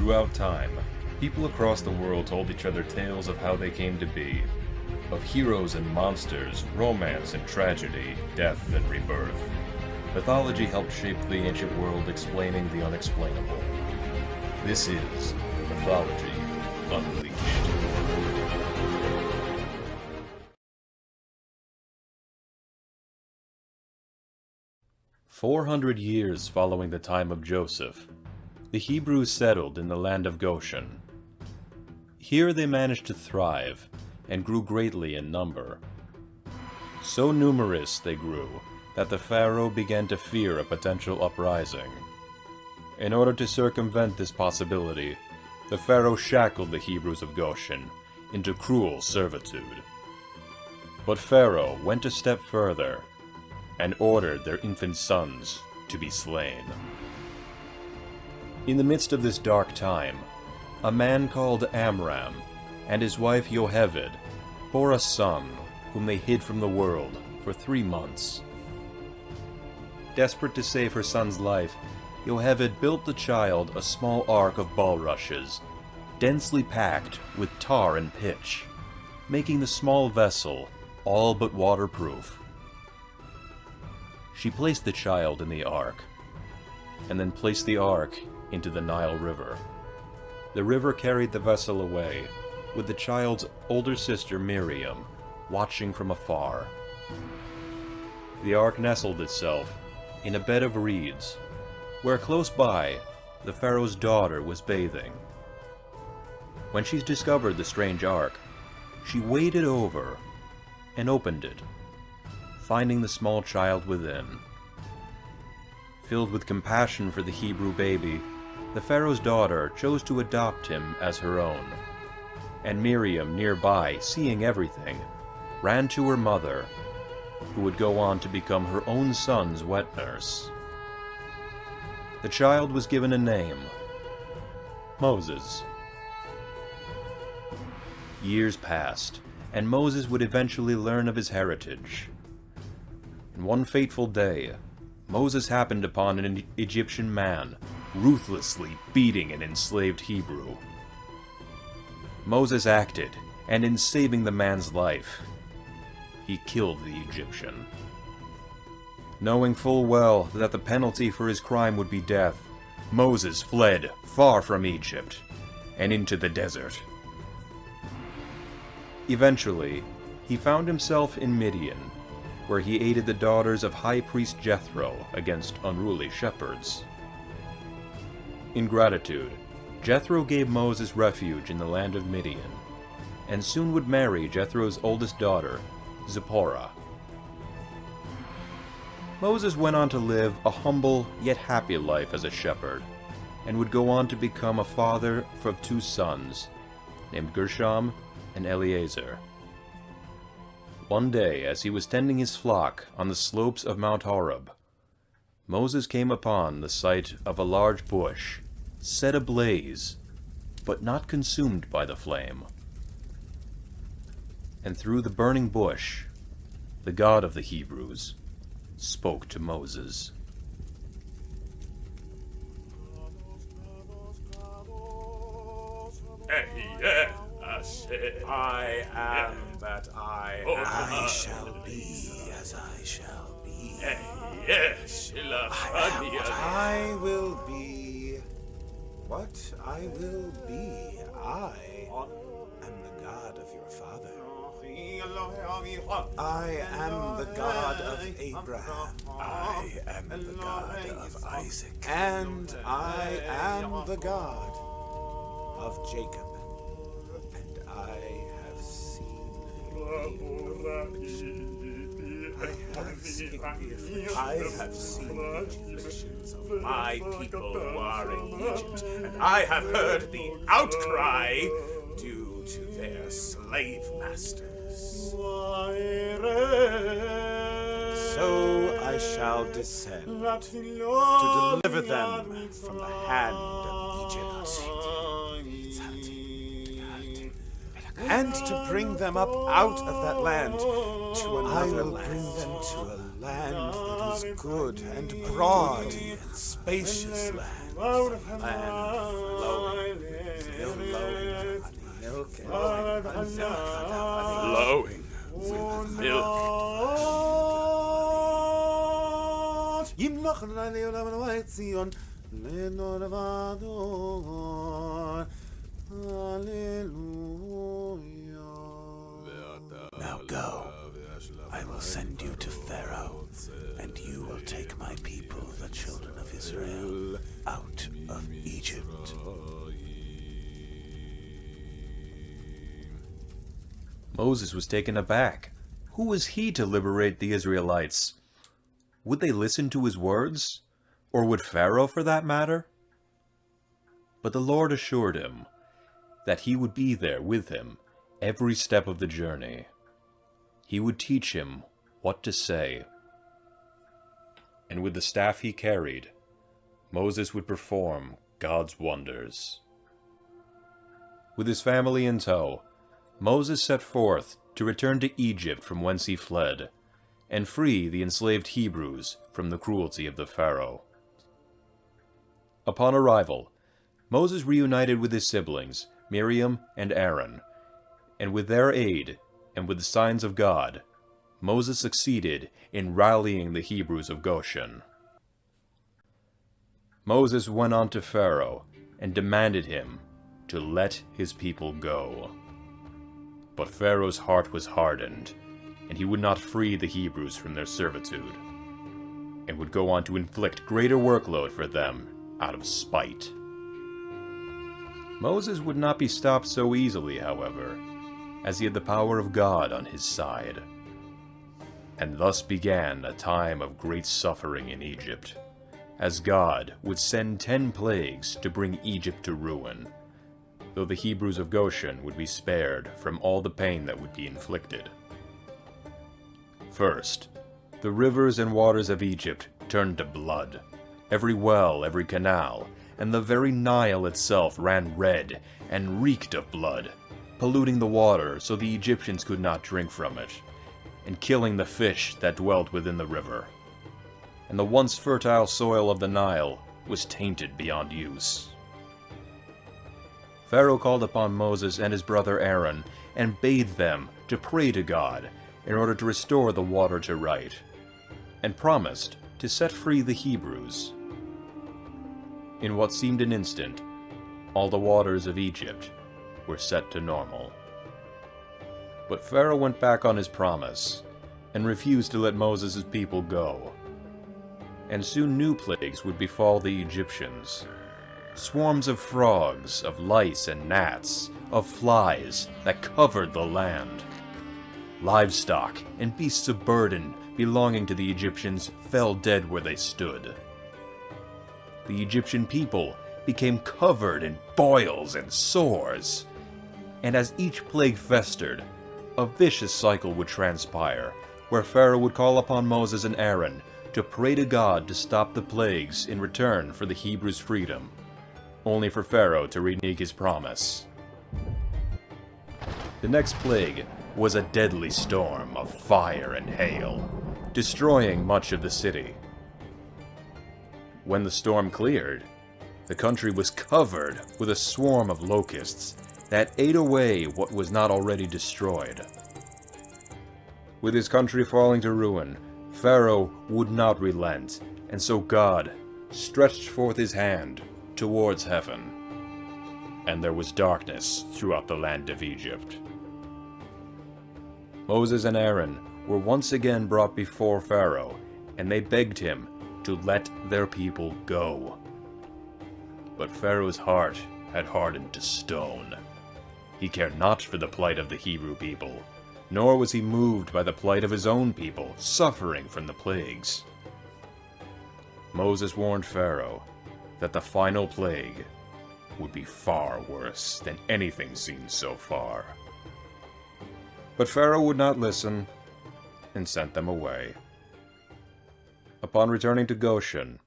Throughout time, people across the world told each other tales of how they came to be, of heroes and monsters, romance and tragedy, death and rebirth. Mythology helped shape the ancient world, explaining the unexplainable. This is Mythology Unleashed. 400 years following the time of Joseph, the Hebrews settled in the land of Goshen. Here they managed to thrive and grew greatly in number. So numerous they grew that the Pharaoh began to fear a potential uprising. In order to circumvent this possibility, the Pharaoh shackled the Hebrews of Goshen into cruel servitude. But Pharaoh went a step further and ordered their infant sons to be slain. In the midst of this dark time, a man called Amram and his wife Yocheved bore a son whom they hid from the world for 3 months. Desperate to save her son's life, Yocheved built the child a small ark of bulrushes, densely packed with tar and pitch, making the small vessel all but waterproof. She placed the child in the ark, and then placed the ark into the Nile River. The river carried the vessel away, with the child's older sister Miriam watching from afar. The ark nestled itself in a bed of reeds, where close by the Pharaoh's daughter was bathing. When she discovered the strange ark, she waded over and opened it, finding the small child within. Filled with compassion for the Hebrew baby, the Pharaoh's daughter chose to adopt him as her own. And Miriam, nearby, seeing everything, ran to her mother, who would go on to become her own son's wet nurse. The child was given a name: Moses. Years passed, and Moses would eventually learn of his heritage. And one fateful day, Moses happened upon an Egyptian man ruthlessly beating an enslaved Hebrew. Moses acted, and in saving the man's life, he killed the Egyptian. Knowing full well that the penalty for his crime would be death, Moses fled far from Egypt and into the desert. Eventually, he found himself in Midian, where he aided the daughters of High Priest Jethro against unruly shepherds. In gratitude, Jethro gave Moses refuge in the land of Midian, and soon would marry Jethro's oldest daughter, Zipporah. Moses went on to live a humble yet happy life as a shepherd, and would go on to become a father of 2 sons, named Gershom and Eleazar. One day, as he was tending his flock on the slopes of Mount Horeb, Moses came upon the sight of a large bush, set ablaze, but not consumed by the flame. And through the burning bush, the God of the Hebrews spoke to Moses. I am that I am. I shall be as I shall be. I will be what I will be. I am the God of your father. I am the God of Abraham. I am the God of Isaac. And I am the God of Jacob. And I have seen the affliction. I have seen the afflictions of my people who are in Egypt, and I have heard the outcry due to their slave masters. So I shall descend to deliver them from the hand of Egypt, and to bring them up out of that land to another land. I will bring them to a land that is good and broad and spacious land, a land flowing flowing with milk. Now go. I will send you to Pharaoh, and you will take my people, the children of Israel, out of Egypt. Moses was taken aback. Who was he to liberate the Israelites? Would they listen to his words? Or would Pharaoh, for that matter? But the Lord assured him that he would be there with him every step of the journey. He would teach him what to say. And with the staff he carried, Moses would perform God's wonders. With his family in tow, Moses set forth to return to Egypt from whence he fled, and free the enslaved Hebrews from the cruelty of the Pharaoh. Upon arrival, Moses reunited with his siblings, Miriam and Aaron, and with their aid, and with the signs of God, Moses succeeded in rallying the Hebrews of Goshen. Moses went on to Pharaoh and demanded him to let his people go. But Pharaoh's heart was hardened, and he would not free the Hebrews from their servitude, and would go on to inflict greater workload for them out of spite. Moses would not be stopped so easily, however, as he had the power of God on his side. And thus began a time of great suffering in Egypt, as God would send 10 plagues to bring Egypt to ruin, though the Hebrews of Goshen would be spared from all the pain that would be inflicted. First, the rivers and waters of Egypt turned to blood. Every well, every canal, and the very Nile itself ran red and reeked of blood, polluting the water so the Egyptians could not drink from it, and killing the fish that dwelt within the river. And the once fertile soil of the Nile was tainted beyond use. Pharaoh called upon Moses and his brother Aaron and bade them to pray to God in order to restore the water to right, and promised to set free the Hebrews. In what seemed an instant, all the waters of Egypt were set to normal. But Pharaoh went back on his promise and refused to let Moses' people go. And soon new plagues would befall the Egyptians. Swarms of frogs, of lice and gnats, of flies that covered the land. Livestock and beasts of burden belonging to the Egyptians fell dead where they stood. The Egyptian people became covered in boils and sores. And as each plague festered, a vicious cycle would transpire, where Pharaoh would call upon Moses and Aaron to pray to God to stop the plagues in return for the Hebrews' freedom, only for Pharaoh to renege his promise. The next plague was a deadly storm of fire and hail, destroying much of the city. When the storm cleared, the country was covered with a swarm of locusts that ate away what was not already destroyed. With his country falling to ruin, Pharaoh would not relent, and so God stretched forth his hand towards heaven, and there was darkness throughout the land of Egypt. Moses and Aaron were once again brought before Pharaoh, and they begged him to let their people go. But Pharaoh's heart had hardened to stone. He cared not for the plight of the Hebrew people, nor was he moved by the plight of his own people suffering from the plagues. Moses warned Pharaoh that the final plague would be far worse than anything seen so far. But Pharaoh would not listen and sent them away. Upon returning to Goshen,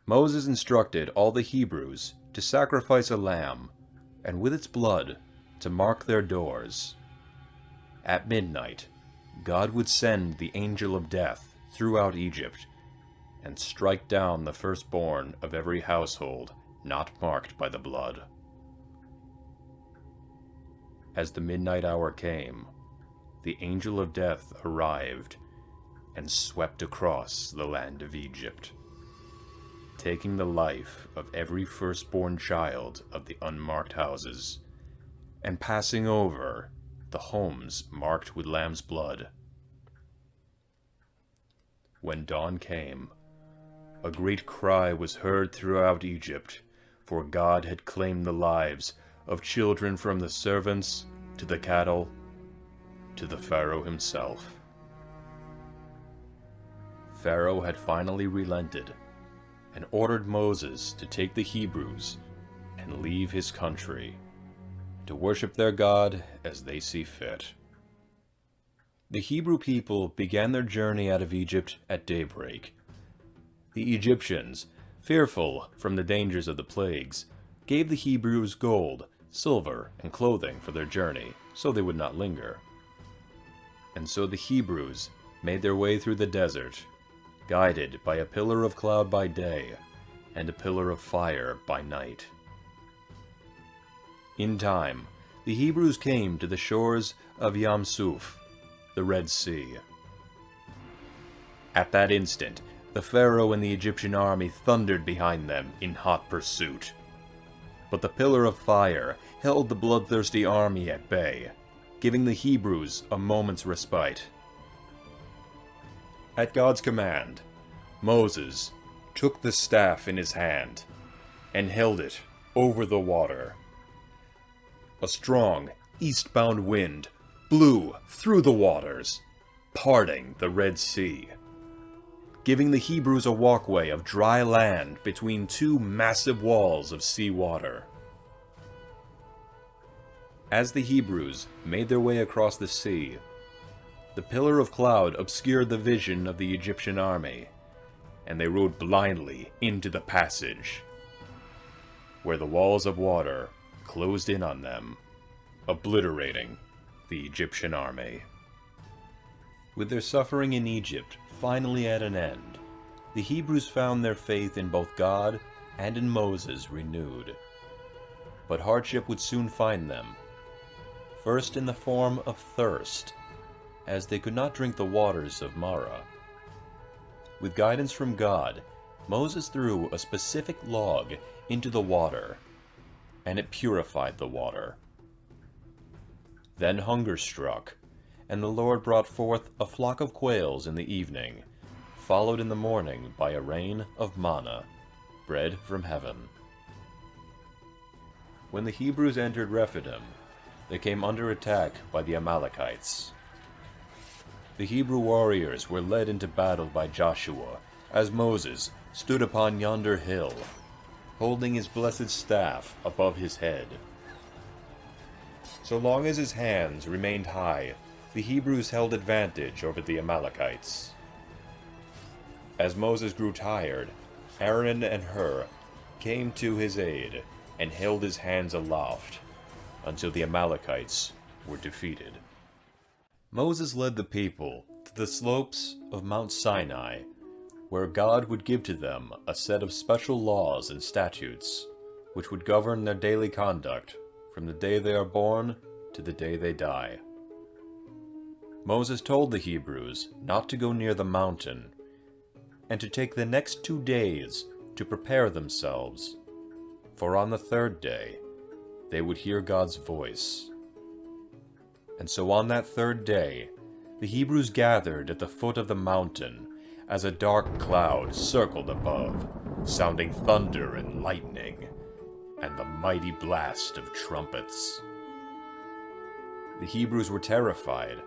Moses instructed all the Hebrews to sacrifice a lamb, and with its blood to mark their doors. At midnight, God would send the angel of death throughout Egypt, and strike down the firstborn of every household not marked by the blood. As the midnight hour came, the angel of death arrived and swept across the land of Egypt, taking the life of every firstborn child of the unmarked houses, and passing over the homes marked with lamb's blood. When dawn came, a great cry was heard throughout Egypt, for God had claimed the lives of children from the servants to the cattle to the Pharaoh himself. Pharaoh had finally relented and ordered Moses to take the Hebrews and leave his country, to worship their God as they see fit. The Hebrew people began their journey out of Egypt at daybreak. The Egyptians, fearful from the dangers of the plagues, gave the Hebrews gold, silver, and clothing for their journey, so they would not linger. And so the Hebrews made their way through the desert, guided by a pillar of cloud by day and a pillar of fire by night. In time, the Hebrews came to the shores of Yam Suf, the Red Sea. At that instant, the Pharaoh and the Egyptian army thundered behind them in hot pursuit. But the pillar of fire held the bloodthirsty army at bay, giving the Hebrews a moment's respite. At God's command, Moses took the staff in his hand and held it over the water. A strong, eastbound wind blew through the waters, parting the Red Sea, giving the Hebrews a walkway of dry land between two massive walls of sea water. As the Hebrews made their way across the sea, the pillar of cloud obscured the vision of the Egyptian army, and they rode blindly into the passage, where the walls of water closed in on them, obliterating the Egyptian army. With their suffering in Egypt finally at an end, the Hebrews found their faith in both God and in Moses renewed. But hardship would soon find them, first in the form of thirst, as they could not drink the waters of Marah. With guidance from God, Moses threw a specific log into the water, and it purified the water. Then hunger struck, and the Lord brought forth a flock of quails in the evening, followed in the morning by a rain of manna, bread from heaven. When the Hebrews entered Rephidim, they came under attack by the Amalekites. The Hebrew warriors were led into battle by Joshua, as Moses stood upon yonder hill, holding his blessed staff above his head. So long as his hands remained high, the Hebrews held advantage over the Amalekites. As Moses grew tired, Aaron and Hur came to his aid and held his hands aloft until the Amalekites were defeated. Moses led the people to the slopes of Mount Sinai, where God would give to them a set of special laws and statutes, which would govern their daily conduct from the day they are born to the day they die. Moses told the Hebrews not to go near the mountain, and to take the next 2 days to prepare themselves, for on the third day they would hear God's voice. And so on that third day, the Hebrews gathered at the foot of the mountain as a dark cloud circled above, sounding thunder and lightning, and the mighty blast of trumpets. The Hebrews were terrified,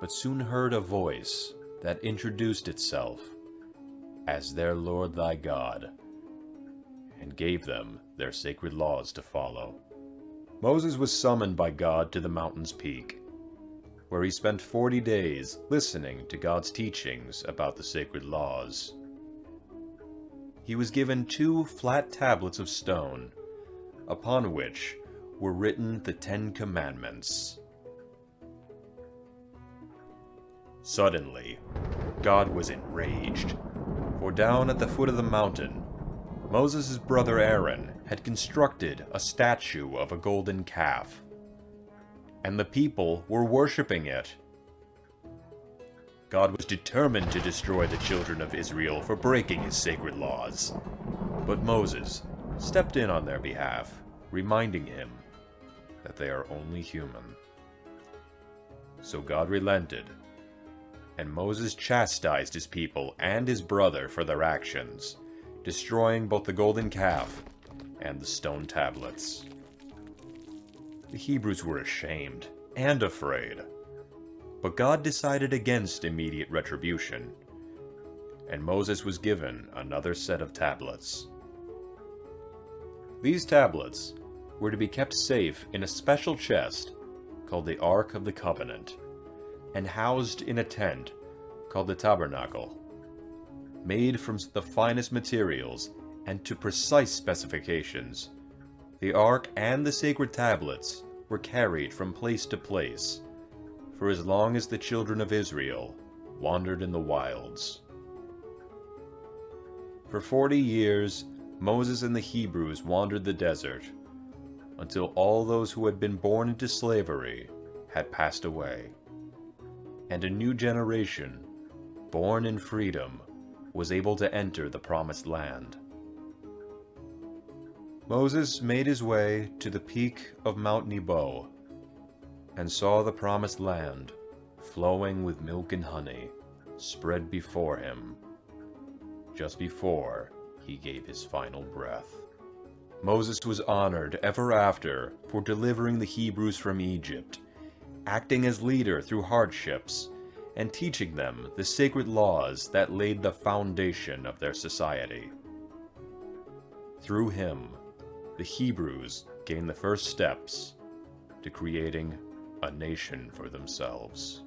but soon heard a voice that introduced itself as their Lord thy God, and gave them their sacred laws to follow. Moses was summoned by God to the mountain's peak, where he spent 40 days listening to God's teachings about the sacred laws. He was given 2 flat tablets of stone, upon which were written the 10 Commandments. Suddenly, God was enraged, for down at the foot of the mountain, Moses' brother Aaron had constructed a statue of a golden calf. and the people were worshipping it. God was determined to destroy the children of Israel for breaking his sacred laws. But Moses stepped in on their behalf, reminding him that they are only human. So God relented, and Moses chastised his people and his brother for their actions, destroying both the golden calf and the stone tablets. The Hebrews were ashamed and afraid, but God decided against immediate retribution, and Moses was given another set of tablets. These tablets were to be kept safe in a special chest called the Ark of the Covenant, and housed in a tent called the Tabernacle, made from the finest materials and to precise specifications. The Ark and the sacred tablets were carried from place to place for as long as the children of Israel wandered in the wilds. For 40 years, Moses and the Hebrews wandered the desert, until all those who had been born into slavery had passed away, and a new generation, born in freedom, was able to enter the promised land. Moses made his way to the peak of Mount Nebo, and saw the promised land, flowing with milk and honey, spread before him, just before he gave his final breath. Moses was honored ever after for delivering the Hebrews from Egypt, acting as leader through hardships, and teaching them the sacred laws that laid the foundation of their society. Through him, the Hebrews gained the first steps to creating a nation for themselves.